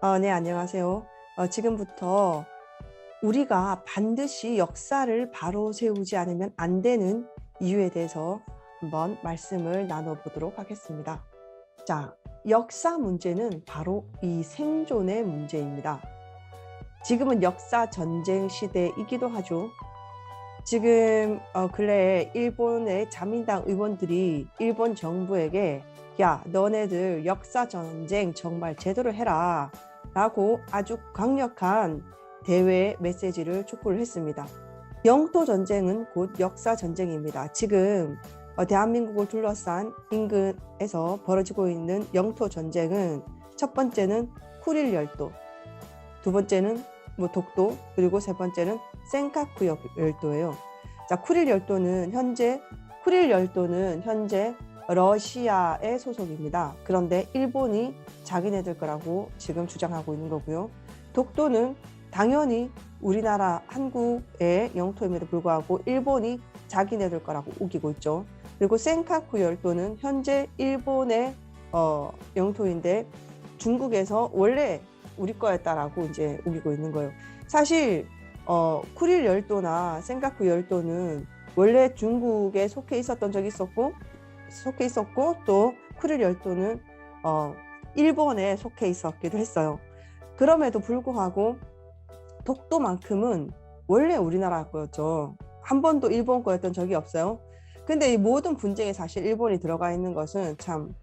네, 안녕하세요. 지금부터 우리가 반드시 역사를 바로 세우지 않으면 안 되는 이유에 대해서 한번 말씀을 나눠보도록 하겠습니다. 자, 역사 문제는 바로 이 생존의 문제입니다. 지금은 역사 전쟁 시대이기도 하죠. 지금 근래에 일본의 자민당 의원들이 일본 정부에게 야, 너네들 역사 전쟁 정말 제대로 해라 라고 아주 강력한 대외 메시지를 촉구를 했습니다. 영토 전쟁은 곧 역사 전쟁입니다. 지금 대한민국을 둘러싼 인근에서 벌어지고 있는 영토 전쟁은 첫 번째는 쿠릴 열도, 두 번째는 독도, 그리고 세 번째는 센카쿠 열도예요. 자, 쿠릴 열도는 현재 러시아의 소속입니다. 그런데 일본이 자기네들 거라고 지금 주장하고 있는 거고요. 독도는 당연히 우리나라 한국의 영토임에도 불구하고 일본이 자기네들 거라고 우기고 있죠. 그리고 센카쿠 열도는 현재 일본의 영토인데 중국에서 원래 우리 거였다라고 이제 우기고 있는 거예요. 사실 쿠릴 열도나 센카쿠 열도는 원래 중국에 속해 있었던 적이 있었고 또 쿠릴 열도는 일본에 속해 있었기도 했어요. 그럼에도 불구하고 독도만큼은 원래 우리나라 거였죠. 한 번도 일본 거였던 적이 없어요. 근데 이 모든 분쟁에 사실 일본이 들어가 있는 것은 참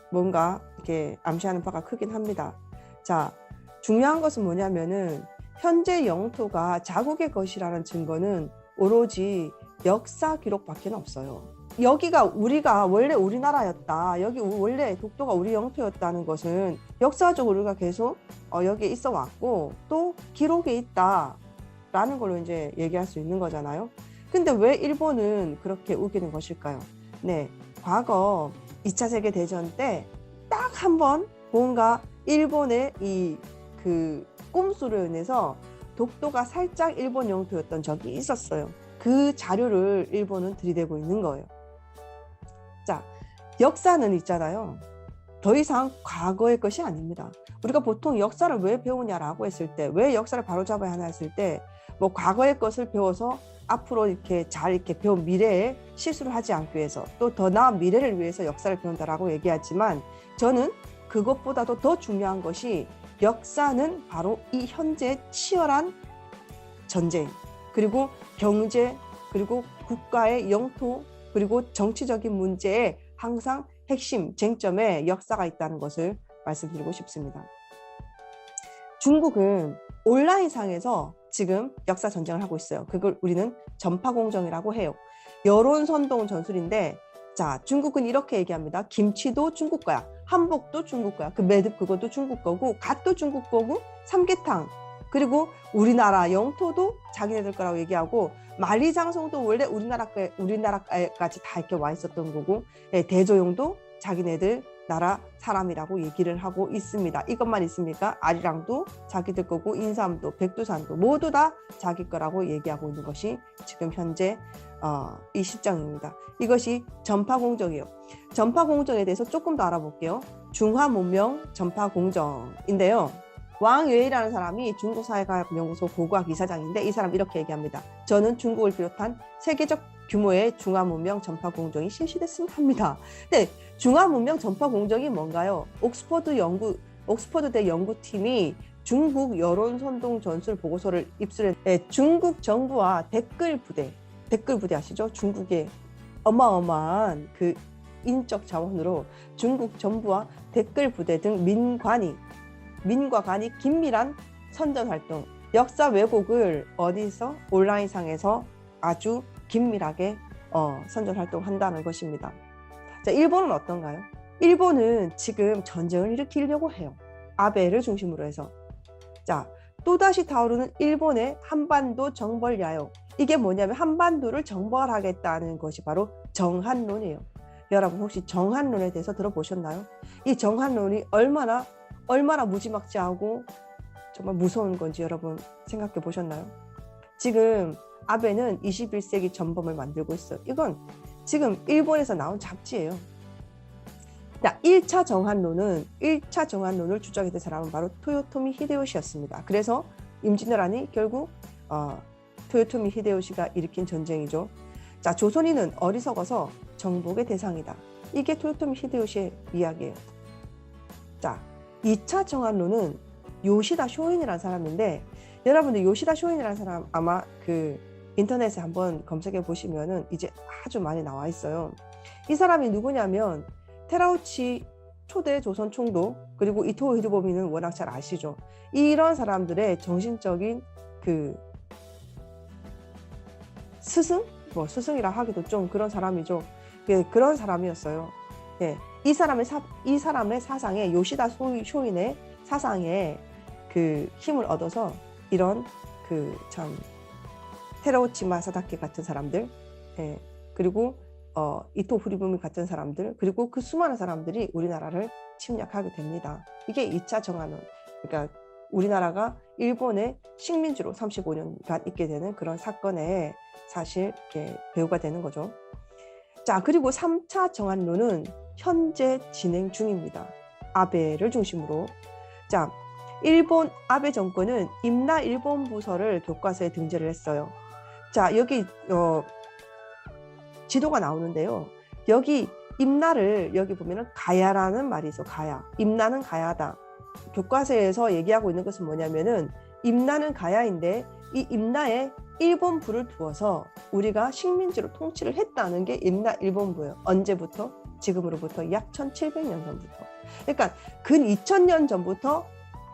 뭔가 이렇게 암시하는 바가 크긴 합니다. 자, 중요한 것은 뭐냐면은 현재 영토가 자국의 것이라는 증거는 오로지 역사 기록밖에 없어요. 여기가 우리가 원래 우리나라였다, 여기 원래 독도가 우리 영토였다는 것은 역사적으로 우리가 계속 여기에 있어 왔고 또 기록에 있다라는 걸로 이제 얘기할 수 있는 거잖아요. 근데 왜 일본은 그렇게 우기는 것일까요? 네, 과거 2차 세계대전 때 딱 한 번 뭔가 일본의 그 꼼수로 인해서 독도가 살짝 일본 영토였던 적이 있었어요. 그 자료를 일본은 들이대고 있는 거예요. 자, 역사는 있잖아요. 더 이상 과거의 것이 아닙니다. 우리가 보통 역사를 왜 배우냐라고 했을 때, 왜 역사를 바로잡아야 하나 했을 때, 뭐 과거의 것을 배워서 앞으로 이렇게 잘 이렇게 배운 미래에 실수를 하지 않기 위해서, 또 더 나은 미래를 위해서 역사를 배운다라고 얘기하지만, 저는 그것보다도 더 중요한 것이 역사는 바로 이 현재 치열한 전쟁, 그리고 경제, 그리고 국가의 영토, 그리고 정치적인 문제에 항상 핵심 쟁점에 역사가 있다는 것을 말씀드리고 싶습니다. 중국은 온라인상에서 지금 역사 전쟁을 하고 있어요. 그걸 우리는 전파공정이라고 해요. 여론선동 전술인데, 자, 중국은 이렇게 얘기합니다. 김치도 중국 거야, 한복도 중국 거야, 그 매듭 그것도 중국 거고, 갓도 중국 거고, 삼계탕, 그리고 우리나라 영토도 자기네들 거라고 얘기하고, 만리장성도 원래 우리나라까지 다 이렇게 와 있었던 거고, 대조영도 자기네들 나라 사람이라고 얘기를 하고 있습니다. 이것만 있습니까? 아리랑도 자기들 거고, 인삼도 백두산도 모두 다 자기 거라고 얘기하고 있는 것이 지금 현재 이 실정입니다. 이것이 전파공정이에요. 전파공정에 대해서 조금 더 알아볼게요. 중화문명 전파공정인데요. 왕웨이라는 사람이 중국사회과학연구소 고고학 이사장인데, 이 사람 이렇게 얘기합니다. 저는 중국을 비롯한 세계적 규모의 중화문명 전파공정이 실시됐으면 합니다. 근데 중화문명 전파공정이 뭔가요? 옥스퍼드대 연구팀이 중국 여론선동 전술 보고서를 입수해 중국 정부와 댓글 부대 아시죠? 중국의 어마어마한 그 인적 자원으로 중국 정부와 댓글 부대 등 민과 관이 긴밀한 선전 활동, 역사 왜곡을 어디서 온라인상에서 아주 긴밀하게 선전 활동한다는 것입니다. 자, 일본은 어떤가요? 일본은 지금 전쟁을 일으키려고 해요. 아베를 중심으로 해서. 자, 또다시 타오르는 일본의 한반도 정벌 야욕. 이게 뭐냐면 한반도를 정벌하겠다는 것이 바로 정한론이에요. 여러분 혹시 정한론에 대해서 들어보셨나요? 이 정한론이 얼마나 무지막지하고 정말 무서운 건지 여러분 생각해 보셨나요? 지금 아베는 21세기 전범을 만들고 있어요. 이건 지금 일본에서 나온 잡지예요. 자, 1차 정한론을 주장했던 사람은 바로 토요토미 히데요시였습니다. 그래서 임진왜란이 결국 토요토미 히데요시가 일으킨 전쟁이죠. 자, 조선인은 어리석어서 정복의 대상이다. 이게 토요토미 히데요시의 이야기예요. 자, 2차 정한론은 요시다 쇼인이라는 사람인데, 여러분들 요시다 쇼인이라는 사람 아마 그 인터넷에 한번 검색해 보시면은 이제 아주 많이 나와 있어요. 이 사람이 누구냐면 테라우치 초대 조선 총독, 그리고 이토 히데보미는 워낙 잘 아시죠. 이런 사람들의 정신적인 그 스승? 뭐 스승이라 하기도 좀 그런 사람이죠. 예, 그런 사람이었어요. 예, 이 사람의 사상에, 요시다 쇼인의 사상에 그 힘을 얻어서 이런 그 참 테라우치 마사다케 같은 사람들, 예, 그리고 이토 히데보미 같은 사람들, 그리고 그 수많은 사람들이 우리나라를 침략하게 됩니다. 이게 2차 정한론. 그러니까 우리나라가 일본의 식민지로 35년간 있게 되는 그런 사건에 사실 이렇게 배후가 되는 거죠. 자, 그리고 3차 정한론은 현재 진행 중입니다. 아베를 중심으로. 자, 일본 아베 정권은 임나 일본 부서를 교과서에 등재를 했어요. 자, 여기 지도가 나오는데요. 여기 임나를 여기 보면은 가야라는 말이 있어. 가야. 임나는 가야다. 교과서에서 얘기하고 있는 것은 뭐냐면은 임나는 가야인데, 이 임나에 일본부를 두어서 우리가 식민지로 통치를 했다는 게 임나 일본부예요. 언제부터? 지금으로부터 약 1700년 전부터. 그러니까 근 2000년 전부터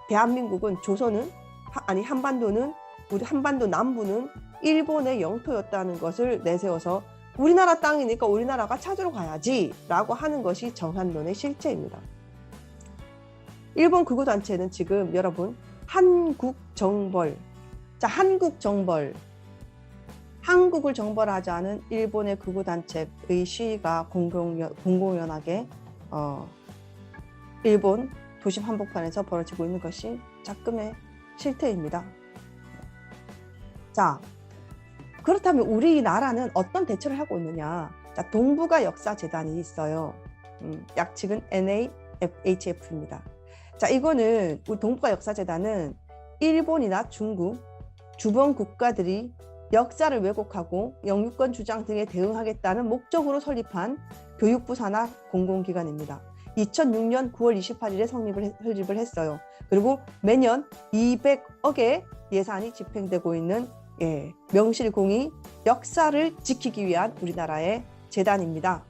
대한민국은, 조선은, 한반도는, 우리 한반도 남부는 일본의 영토였다는 것을 내세워서 우리나라 땅이니까 우리나라가 찾으러 가야지 라고 하는 것이 정한론의 실체입니다. 일본 극우단체는 지금 여러분 한국정벌, 자, 한국을 정벌하자는 일본의 극우단체의 시위가 공공연하게 일본 도심 한복판에서 벌어지고 있는 것이 작금의 실태입니다. 자, 그렇다면 우리나라는 어떤 대처를 하고 있느냐? 자, 동북아 역사재단이 있어요. 약칭은 NAHF입니다. 자, 이거는 우리 동북아 역사재단은 일본이나 중국, 주변 국가들이 역사를 왜곡하고 영유권 주장 등에 대응하겠다는 목적으로 설립한 교육부 산하 공공기관입니다. 2006년 9월 28일에 설립을 했어요. 그리고 매년 200억의 예산이 집행되고 있는, 예, 명실공히 역사를 지키기 위한 우리나라의 재단입니다.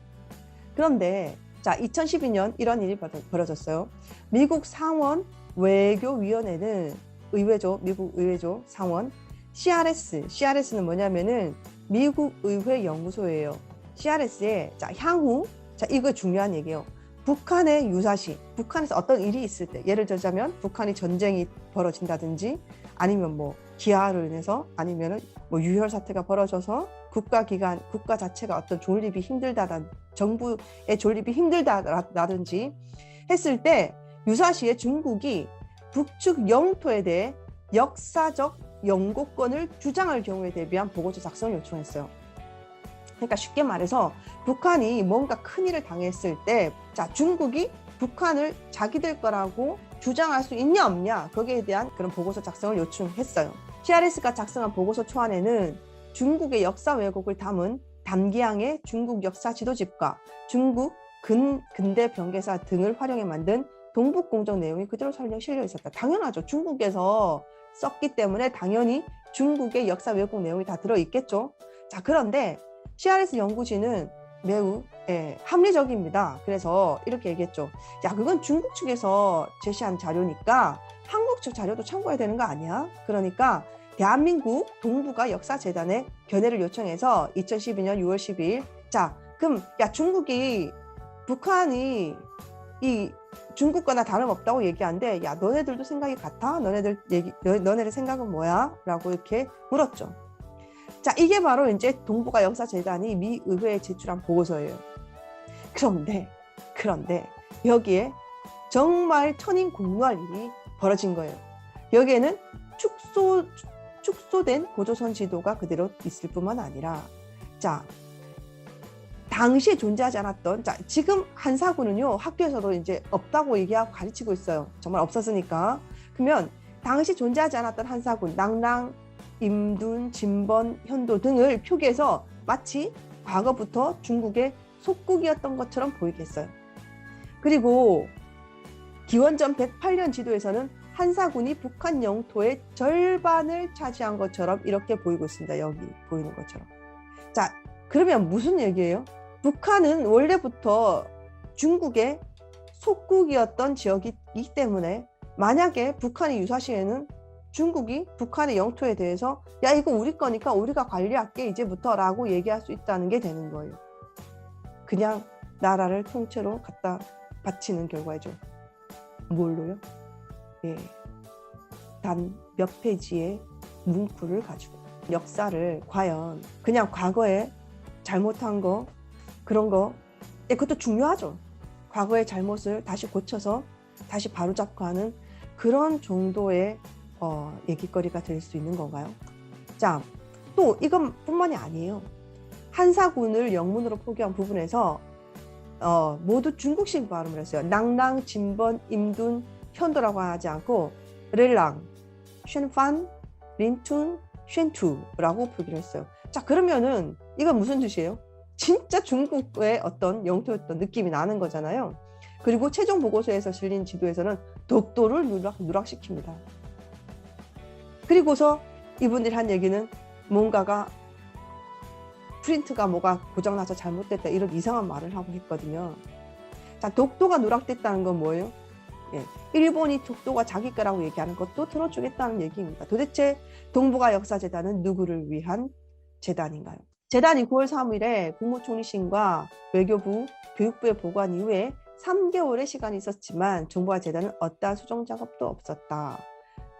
그런데 자, 2012년 이런 일이 벌어졌어요. 미국 상원 외교위원회는 의회죠. 미국 의회죠. 상원. CRS는 뭐냐면은 미국 의회 연구소예요. CRS에 자, 향후, 자, 이거 중요한 얘기예요. 북한의 유사시, 북한에서 어떤 일이 있을 때, 예를 들자면 북한이 전쟁이 벌어진다든지, 아니면 뭐 기아로 인해서, 아니면은 뭐 유혈 사태가 벌어져서 국가 자체가 어떤 존립이 힘들다든, 정부의 존립이 힘들다라든지 했을 때, 유사시에 중국이 북측 영토에 대해 역사적 영고권을 주장할 경우에 대비한 보고서 작성을 요청했어요. 그러니까 쉽게 말해서 북한이 뭔가 큰일을 당했을 때, 자, 중국이 북한을 자기들 거라고 주장할 수 있냐 없냐, 거기에 대한 그런 보고서 작성을 요청했어요. CRS가 작성한 보고서 초안에는 중국의 역사 왜곡을 담은 담기항의 중국 역사 지도집과 중국 근대 병계사 등을 활용해 만든 동북공정 내용이 그대로 실려 있었다. 당연하죠. 중국에서 썼기 때문에 당연히 중국의 역사 왜곡 내용이 다 들어있겠죠. 자, 그런데 CRS 연구진은 매우, 예, 합리적입니다. 그래서 이렇게 얘기했죠. 야, 그건 중국 측에서 제시한 자료니까 한국 측 자료도 참고해야 되는 거 아니야? 그러니까 대한민국 동북아 역사재단에 견해를 요청해서 2012년 6월 12일 자, 그럼 야, 북한이 이 중국 거나 다름없다고 얘기하는데, 야, 너네들도 생각이 같아? 너네들 생각은 뭐야? 라고 이렇게 물었죠. 자, 이게 바로 이제 동북아 역사재단이 미 의회에 제출한 보고서예요. 그런데 여기에 정말 천인공노할 일이 벌어진 거예요. 여기에는 축소된 고조선 지도가 그대로 있을 뿐만 아니라, 자, 당시에 존재하지 않았던, 자, 지금 한사군은요, 학교에서도 이제 없다고 얘기하고 가르치고 있어요. 정말 없었으니까. 그러면 당시 존재하지 않았던 한사군, 낭랑, 임둔, 진번, 현도 등을 표기해서 마치 과거부터 중국의 속국이었던 것처럼 보이겠어요. 그리고 기원전 108년 지도에서는 한사군이 북한 영토의 절반을 차지한 것처럼 이렇게 보이고 있습니다. 여기 보이는 것처럼. 자, 그러면 무슨 얘기예요? 북한은 원래부터 중국의 속국이었던 지역이기 때문에 만약에 북한이 유사시에는 중국이 북한의 영토에 대해서 야, 이거 우리 거니까 우리가 관리할게 이제부터 라고 얘기할 수 있다는 게 되는 거예요. 그냥 나라를 통째로 갖다 바치는 결과죠. 뭘로요? 예, 단 몇 페이지의 문구를 가지고 역사를 과연 그냥 과거에 잘못한 거 그런 거, 그것도 중요하죠. 과거의 잘못을 다시 고쳐서 다시 바로잡고 하는 그런 정도의 얘기거리가 될 수 있는 건가요? 자, 또 이건 뿐만이 아니에요. 한사군을 영문으로 표기한 부분에서 모두 중국식 발음을 했어요. 낭랑, 진번, 임둔, 현도라고 하지 않고 렐랑, 쉔판, 린툰, 쉔투라고 표기를 했어요. 자, 그러면은 이건 무슨 뜻이에요? 진짜 중국의 어떤 영토였던 느낌이 나는 거잖아요. 그리고 최종 보고서에서 실린 지도에서는 독도를 누락시킵니다. 그리고서 이분들이 한 얘기는 뭔가가 프린트가 뭐가 고장나서 잘못됐다 이런 이상한 말을 하고 했거든요. 자, 독도가 누락됐다는 건 뭐예요? 예, 일본이 독도가 자기 거라고 얘기하는 것도 들어주겠다는 얘기입니다. 도대체 동북아 역사재단은 누구를 위한 재단인가요? 재단이 9월 3일에 국무총리실과 외교부, 교육부에 보고한 이후에 3개월의 시간이 있었지만 정부와 재단은 어떠한 수정 작업도 없었다.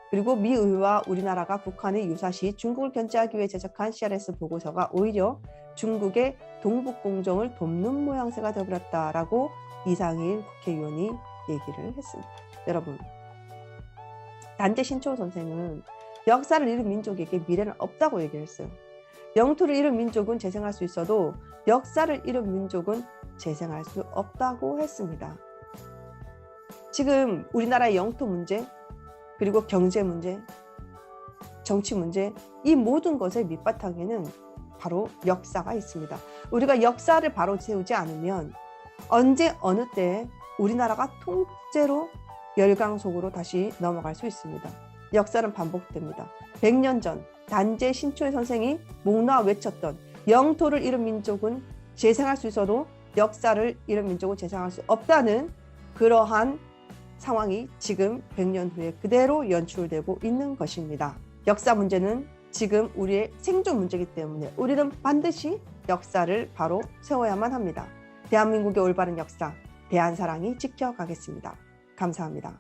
그리고 미 의회와 우리나라가 북한의 유사시 중국을 견제하기 위해 제작한 CRS 보고서가 오히려 중국의 동북 공정을 돕는 모양새가 되어버렸다라고 이상일 국회의원이 얘기를 했습니다. 여러분, 단재 신초 선생은 역사를 잃은 민족에게 미래는 없다고 얘기를 했어요. 영토를 잃은 민족은 재생할 수 있어도 역사를 잃은 민족은 재생할 수 없다고 했습니다. 지금 우리나라의 영토 문제, 그리고 경제 문제, 정치 문제, 이 모든 것의 밑바탕에는 바로 역사가 있습니다. 우리가 역사를 바로 세우지 않으면 언제 어느 때에 우리나라가 통째로 열강 속으로 다시 넘어갈 수 있습니다. 역사는 반복됩니다. 100년 전 단재 신초의 선생이 목 놓아 외쳤던 영토를 잃은 민족은 재생할 수 있어도 역사를 잃은 민족은 재생할 수 없다는 그러한 상황이 지금 100년 후에 그대로 연출되고 있는 것입니다. 역사 문제는 지금 우리의 생존 문제이기 때문에 우리는 반드시 역사를 바로 세워야만 합니다. 대한민국의 올바른 역사, 대한사랑이 지켜가겠습니다. 감사합니다.